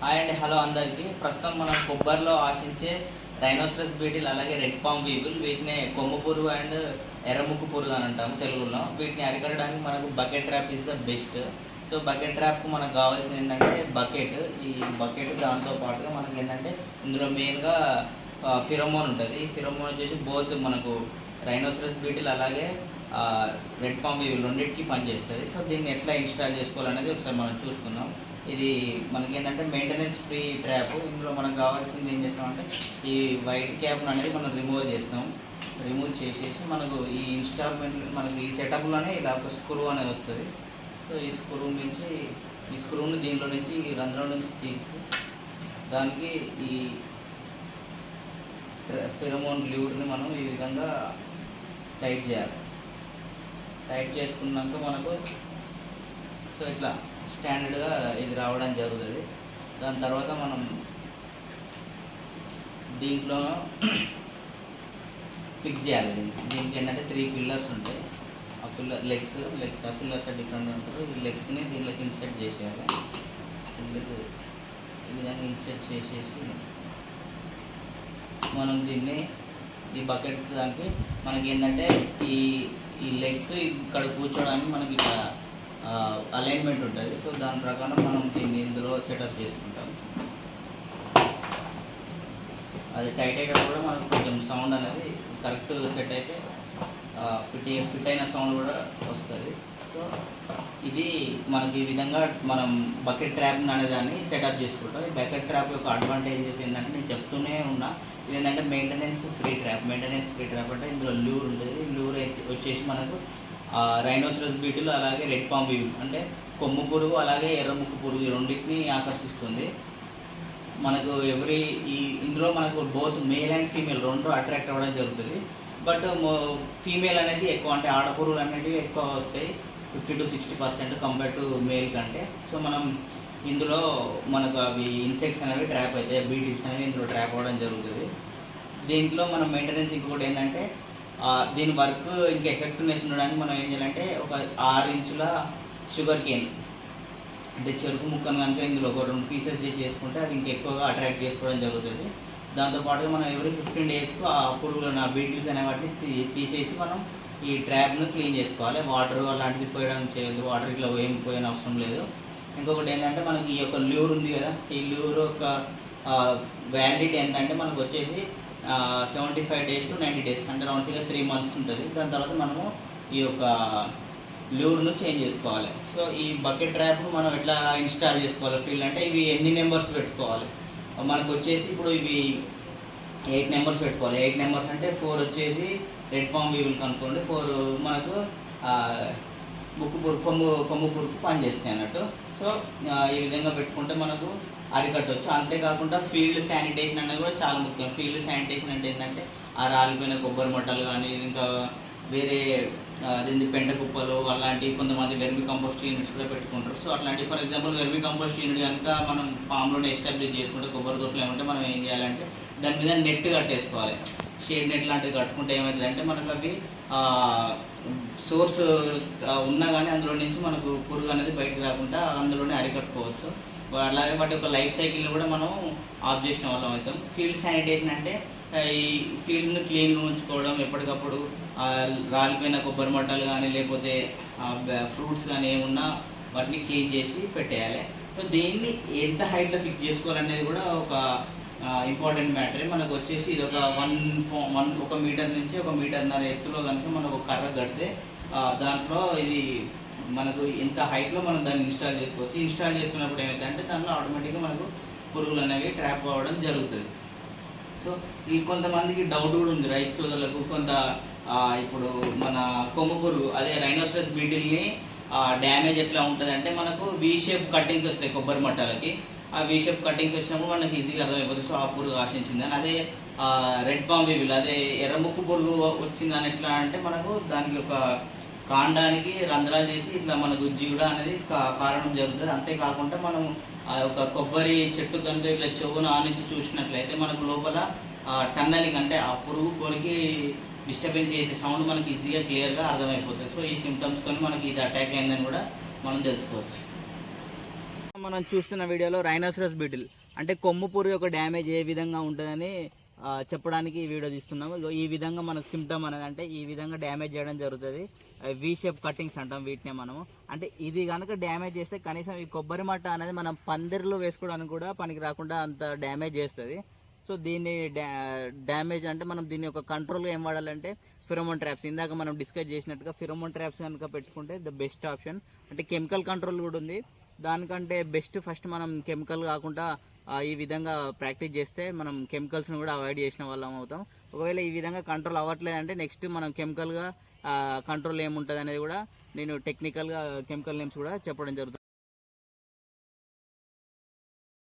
Hi అండి, hello అందరికీ. ప్రస్తుతం మనం కొబ్బరిలో ఆశించే రైనోసరస్ బీటిల్, అలాగే రెడ్ పామ్ వీబుల్, వీటిని కొమ్ము పురుగు అండ్ ఎర్రముక్కు పురుగు అని అంటాము తెలుగులో. వీటిని అరికట్టడానికి మనకు bucket trap is the best. So bucket ట్రాప్కు మనకు కావాల్సింది ఏంటంటే బకెట్. ఈ బకెట్ దాంతో పాటుగా మనకి ఏంటంటే ఇందులో మెయిన్గా ఫిరోమోన్ ఉంటుంది. ఈ ఫిరోమోన్ వచ్చేసి బోత్ మనకు రైనోసరస్ బీటిల్ అలాగే రెడ్ పామ్ వీబుల్ రెండింటికి పనిచేస్తుంది. సో దీన్ని ఎట్లా ఇన్స్టాల్ చేసుకోవాలనేది ఒకసారి మనం చూసుకుందాం. ఇది మనకి ఏంటంటే మెయింటెనెన్స్ ఫ్రీ ట్రాప్. ఇందులో మనకు కావాల్సింది ఏం చేస్తామంటే ఈ వైట్ క్యాప్ను అనేది మనం రిమూవ్ చేసేసి మనకు ఈ ఇన్స్టాల్మెంట్ మనకు ఈ సెటప్లోనే ఇలా ఒక స్క్రూ అనేది వస్తుంది. సో ఈ స్క్రూని దీంట్లో నుంచి ఈ రంధ్రం నుంచి తీసి దానికి ఈ ఫెరోమోన్ ల్యూర్ని మనం ఈ విధంగా టైట్ చేయాలి. టైట్ చేసుకున్నాక మనకు సో ఇట్లా స్టాండర్డ్గా ఇది రావడం జరుగుతుంది. దాని తర్వాత మనం దీంట్లో ఫిక్స్ చేయాలి. దీనికి ఏంటంటే 3 పిల్లర్స్ ఉంటాయి. ఆ లెగ్స్ ఆ పిల్లర్స్ డిఫరెంట్ ఉంటారు. ఈ లెగ్స్ని దీంట్లోకి ఇన్సర్ట్ చేసేయాలి. ఈ విధంగా ఇన్సర్ట్ చేసేసి మనం దీన్ని ఈ బకెట్ దానికి మనకి ఏంటంటే ఈ లెగ్స్ ఇక్కడ కూర్చోడానికి మనకి ఇట్లా అలైన్మెంట్ ఉంటుంది. సో దాని ప్రకారం మనం దీన్ని ఇందులో సెటప్ చేసుకుంటాం. అది టైట్ అయ్యేటప్పుడు కూడా మనకు కొంచెం సౌండ్ అనేది కరెక్ట్ సెట్ అయితే ఫిట్ అయిన సౌండ్ కూడా వస్తుంది. సో ఇది మనకి ఈ విధంగా మనం బకెట్ ట్రాప్ అనేదాన్ని సెటప్ చేసుకుంటాం. ఈ బకెట్ ట్రాప్ యొక్క అడ్వాంటేజెస్ ఏంటంటే నేను చెప్తూనే ఉన్నా, ఇది ఏంటంటే మెయింటెనెన్స్ ఫ్రీ ట్రాప్ అంటే ఇందులో ల్యూర్ ఉంటుంది. ల్యూర్ వచ్చేసి మనకు రైనోసరస్ బీటిల్ అలాగే రెడ్ పామ్ వీబుల్ అంటే కొమ్ము పురుగు అలాగే ఎర్రముక్కు పురుగు ఈ రెండింటిని ఆకర్షిస్తుంది. మనకు ఇందులో మనకు బోత్ మేల్ అండ్ ఫీమేల్ రెండు అట్రాక్ట్ అవ్వడం జరుగుతుంది. బట్ ఫీమేల్ అనేది ఎక్కువ, అంటే ఆడపురుగులు అనేవి ఎక్కువ వస్తాయి 50 to 60% కంపేర్ టు మేల్ కంటే. సో మనం ఇందులో మనకు అవి ఇన్సెక్ట్స్ అనేవి ట్రాప్ అవుతాయి, బీటిల్స్ అనేవి ఇందులో ట్రాప్ అవ్వడం జరుగుతుంది. దీంట్లో మనం మెయింటెనెన్స్ ఇంకొకటి ఏంటంటే దీని వర్క్ ఇంకా ఎఫెక్టివ్నెస్ ఉండడానికి మనం ఏం చేయాలంటే ఒక 6 ఇంచుల షుగర్ కేన్ అంటే చెరుకు ముక్కను కనుక ఇందులో ఒక 2 పీసెస్ చేసి వేసుకుంటే అది ఇంకా ఎక్కువగా అట్రాక్ట్ చేసుకోవడం జరుగుతుంది. దాంతోపాటుగా మనం ఎవరీ 15 డేస్కు ఆ పురుగులను ఆ బీటిల్స్ అనే వాటిని తీసేసి మనం ఈ ట్రాప్ను క్లీన్ చేసుకోవాలి. వాటర్ అలాంటిది పోయడం చేయదు, వాటర్ ఇట్లా పోయిన అవసరం లేదు. ఇంకొకటి ఏంటంటే మనకి ఈ యొక్క ల్యూర్ ఉంది కదా, ఈ ల్యూర్ యొక్క వ్యాలిడిటీ ఏంటంటే మనకు వచ్చేసి 75 days to 90 days అంటే రౌండ్ ఫిగర్ 3 months ఉంటుంది. దాని తర్వాత మనము ఈ యొక్క ల్యూర్ను చేంజ్ చేసుకోవాలి. సో ఈ బకెట్ ట్రాప్ను మనం ఎట్లా ఇన్స్టాల్ చేసుకోవాలి ఫీల్డ్ అంటే ఇవి ఎన్ని నెంబర్స్ పెట్టుకోవాలి మనకు వచ్చేసి ఇప్పుడు ఇవి 8 నెంబర్స్ పెట్టుకోవాలి. 8 నెంబర్స్ అంటే 4 వచ్చేసి రెడ్ పామ్ వీబుల్ కనుక్కోండి, 4 మనకు కొమ్ము పురుగు పనిచేస్తాయి అన్నట్టు. సో ఈ విధంగా పెట్టుకుంటే మనకు అరికట్టవచ్చు. అంతేకాకుండా ఫీల్డ్ శానిటేషన్ అనేది కూడా చాలా ముఖ్యం. ఫీల్డ్ శానిటేషన్ అంటే ఏంటంటే ఆ రాలిపోయిన కొబ్బరి మట్టలు కానీ ఇంకా వేరే అదేంటి పెంట కుప్పలు అలాంటివి కొంతమంది వెర్మి కంపోస్ట్ యూనిట్స్ కూడా పెట్టుకుంటారు. సో అట్లాంటి for example vermi compost unit కనుక మనం ఫామ్లోనే ఎస్టాబ్లిష్ చేసుకుంటే కొబ్బరి తోటలు ఏమంటే మనం ఏం చేయాలంటే దాని మీద నెట్ కట్టేసుకోవాలి. షేడ్ నెట్ లాంటివి కట్టుకుంటే ఏమవుతుందంటే మనకు అవి సోర్స్ ఉన్నా కానీ అందులో నుంచి మనకు పురుగు అనేది బయటకు రాకుండా అందులోనే అరికట్టుకోవచ్చు. అలాగే వాటి యొక్క లైఫ్ సైకిల్ని కూడా మనం ఆఫ్ చేసిన వాళ్ళం అవుతాం. ఫీల్డ్ శానిటేషన్ అంటే ఈ ఫీల్డ్ను క్లీన్గా ఉంచుకోవడం, ఎప్పటికప్పుడు రాలిపోయిన కొబ్బరి మట్టలు కానీ లేకపోతే ఫ్రూట్స్ కానీ ఏమున్నా వాటిని క్లీన్ చేసి పెట్టేయాలి. సో దీన్ని ఎంత హైట్లో ఫిక్స్ చేసుకోవాలనేది కూడా ఒక ఇంపార్టెంట్ మ్యాటరే. మనకు వచ్చేసి ఇది ఒక 1 మీటర్ నుంచి 1.5 మీటర్ ఎత్తులో కనుక మనం ఒక కర్ర కడితే దాంట్లో ఇది మనకు ఎంత హైట్లో మనం దాన్ని ఇన్స్టాల్ చేసుకోవచ్చు. ఇన్స్టాల్ చేసుకున్నప్పుడు ఏమైందంటే దాంట్లో ఆటోమేటిక్గా మనకు పురుగులు అనేవి ట్రాప్ అవ్వడం జరుగుతుంది. సో ఈ కొంతమందికి డౌట్ కూడా ఉంది రైతు సోదరులకు. ఇప్పుడు మన కొమ్ము పురుగు అదే రైనోసరస్ బీటిల్ని డ్యామేజ్ ఎట్లా ఉంటుంది అంటే మనకు వీ షేప్ కట్టింగ్స్ వస్తాయి కొబ్బరి మట్టాలకి. ఆ వీ షేప్ కట్టింగ్స్ వచ్చినప్పుడు మనకి ఈజీగా అర్థమైపోతుంది. సో ఆ పురుగు ఆశించిందని. అదే రెడ్ పామ్ వీబుల్ అదే ఎర్రముక్కు పురుగు వచ్చిందని ఎట్లా అంటే మనకు దానికి ఒక కాండానికి రంధ్రాలు చేసి ఇట్లా మనకు జీవుడ అనేది కారణం జరుగుతుంది. అంతేకాకుండా మనం ఆ యొక్క కొబ్బరి చెట్టు కనుక ఇట్లా చెవును ఆనించి చూసినట్లయితే మనకు లోపల టన్నలింగ్ అంటే ఆ పురుగు కొరికి డిస్టర్బెన్స్ చేసే సౌండ్ మనకి ఈజీగా క్లియర్గా అర్థమైపోతుంది. సో ఈ సిమ్టమ్స్తో మనకి ఇది అటాక్ అయిందని కూడా మనం తెలుసుకోవచ్చు. మనం చూస్తున్న వీడియోలో రైనోసరస్ బీటిల్ అంటే కొమ్ము పురుగు యొక్క డ్యామేజ్ ఏ విధంగా ఉంటుందని చెప్పడానికి ఈ వీడియో తీస్తున్నాము. ఈ విధంగా మనకు సిమ్టమ్ అనేది అంటే ఈ విధంగా డ్యామేజ్ చేయడం జరుగుతుంది. వి షేప్ కటింగ్స్ అంటాం వీటినే మనము. అంటే ఇది కనుక డ్యామేజ్ చేస్తే కనీసం ఈ కొబ్బరి మట్ట అనేది మనం పందిరిలో వేసుకోవడానికి కూడా పనికి రాకుండా అంత డ్యామేజ్ చేస్తుంది. సో దీన్ని డ్యామేజ్ అంటే మనం దీన్ని ఒక కంట్రోల్గా ఏం వాడాలంటే ఫిరోమోన్ ట్రాప్స్. ఇందాక మనం డిస్కస్ చేసినట్టుగా ఫిరోమోన్ ట్రాప్స్ కనుక పెట్టుకుంటే ద బెస్ట్ ఆప్షన్. అంటే కెమికల్ కంట్రోల్ కూడా ఉంది, దానికంటే బెస్ట్ ఫస్ట్ మనం కెమికల్ కాకుండా ఈ విధంగా ప్రాక్టీస్ చేస్తే మనం కెమికల్స్ని కూడా అవాయిడ్ చేసిన వాళ్ళం అవుతాం. ఒకవేళ ఈ విధంగా కంట్రోల్ అవ్వట్లేదంటే నెక్స్ట్ మనం కెమికల్గా కంట్రోల్ ఏముంటుంది అనేది కూడా నేను టెక్నికల్గా కెమికల్ నేమ్స్ కూడా చెప్పడం జరుగుతుంది.